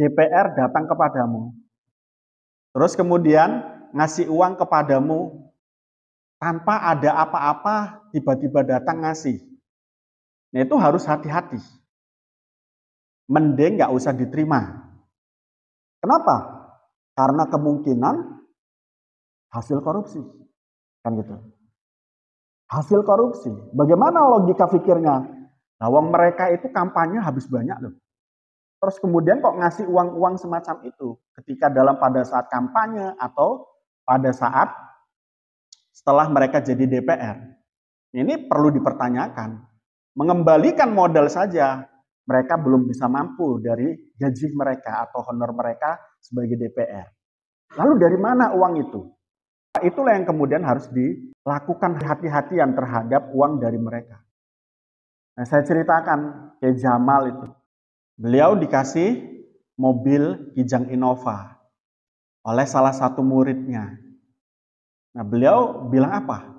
DPR datang kepadamu, terus kemudian ngasih uang kepadamu tanpa ada apa-apa, tiba-tiba datang ngasih. Nah itu harus hati-hati. Mending nggak usah diterima. Kenapa? Karena kemungkinan hasil korupsi. Kan gitu. Hasil korupsi. Bagaimana logika pikirnya? Nah, mereka itu kampanye habis banyak loh. Terus kemudian kok ngasih uang-uang semacam itu ketika pada saat kampanye atau pada saat setelah mereka jadi DPR. Ini perlu dipertanyakan. Mengembalikan modal saja mereka belum bisa mampu dari gaji mereka atau honor mereka sebagai DPR. Lalu dari mana uang itu? Itulah yang kemudian harus dilakukan hati-hatian terhadap uang dari mereka. Nah, saya ceritakan kayak Jamal itu. Beliau dikasih mobil Kijang Innova oleh salah satu muridnya. Nah, beliau bilang apa?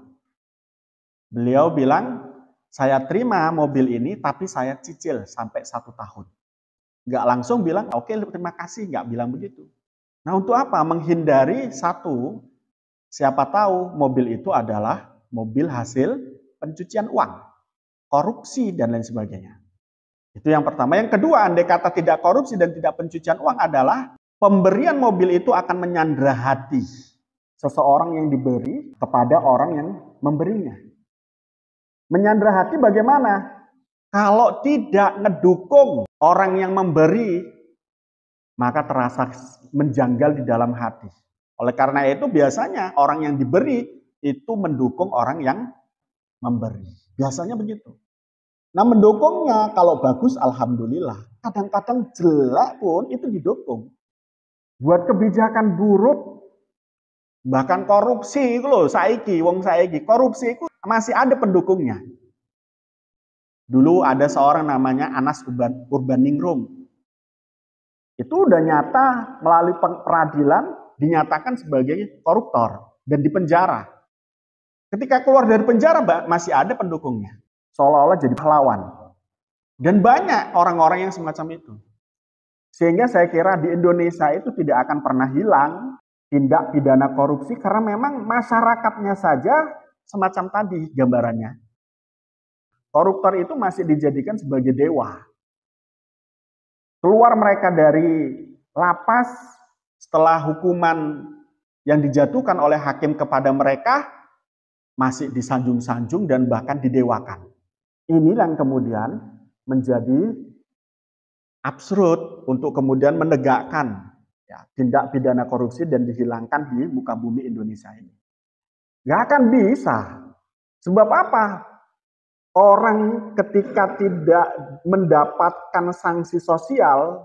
Beliau bilang, saya terima mobil ini tapi saya cicil sampai 1 tahun. Nggak langsung bilang, oke terima kasih, nggak bilang begitu. Nah, untuk apa? Menghindari satu, siapa tahu mobil itu adalah mobil hasil pencucian uang, korupsi, dan lain sebagainya. Itu yang pertama. Yang kedua, andai kata tidak korupsi dan tidak pencucian uang adalah pemberian mobil itu akan menyandra hati seseorang yang diberi kepada orang yang memberinya. Menyandra hati bagaimana? Kalau tidak ngedukung orang yang memberi, maka terasa menjanggal di dalam hati. Oleh karena itu biasanya orang yang diberi itu mendukung orang yang memberi. Biasanya begitu. Nah, mendukungnya kalau bagus alhamdulillah. Kadang-kadang jelek pun itu didukung. Buat kebijakan buruk, bahkan korupsi itu loh, saiki korupsi itu masih ada pendukungnya. Dulu ada seorang namanya Anas Urbaningrum. Itu udah nyata melalui peradilan dinyatakan sebagai koruptor dan dipenjara. Ketika keluar dari penjara masih ada pendukungnya. Seolah-olah jadi pahlawan. Dan banyak orang-orang yang semacam itu. Sehingga saya kira di Indonesia itu tidak akan pernah hilang tindak pidana korupsi karena memang masyarakatnya saja semacam tadi gambarannya. Koruptor itu masih dijadikan sebagai dewa. Keluar mereka dari lapas setelah hukuman yang dijatuhkan oleh hakim kepada mereka masih disanjung-sanjung dan bahkan didewakan. Inilah yang kemudian menjadi absurd untuk kemudian menegakkan tindak pidana korupsi dan dihilangkan di muka bumi Indonesia ini. Gak akan bisa. Sebab apa? Orang ketika tidak mendapatkan sanksi sosial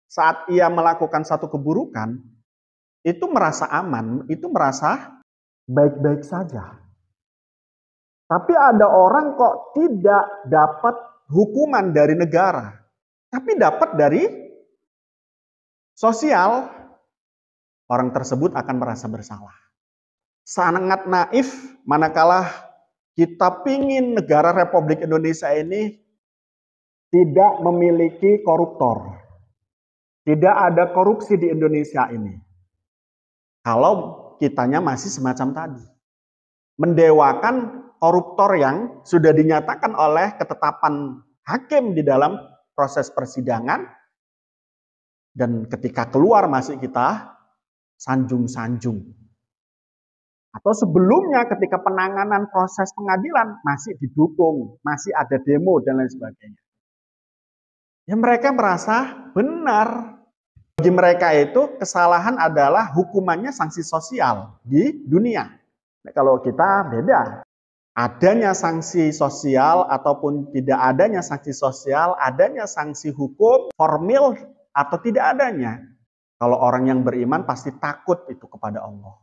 saat ia melakukan satu keburukan, itu merasa aman, itu merasa baik-baik saja. Tapi ada orang kok tidak dapat hukuman dari negara, tapi dapat dari sosial, orang tersebut akan merasa bersalah. Sangat naif manakala kita pingin negara Republik Indonesia ini tidak memiliki koruptor. Tidak ada korupsi di Indonesia ini. Kalau kitanya masih semacam tadi. Mendewakan koruptor yang sudah dinyatakan oleh ketetapan hakim di dalam proses persidangan, dan ketika keluar masih kita sanjung-sanjung. Atau sebelumnya ketika penanganan proses pengadilan masih didukung, masih ada demo dan lain sebagainya. Ya mereka merasa benar. Bagi mereka itu kesalahan adalah hukumannya sanksi sosial di dunia. Nah, kalau kita beda. Adanya sanksi sosial ataupun tidak adanya sanksi sosial, adanya sanksi hukum, formil atau tidak adanya. Kalau orang yang beriman pasti takut itu kepada Allah.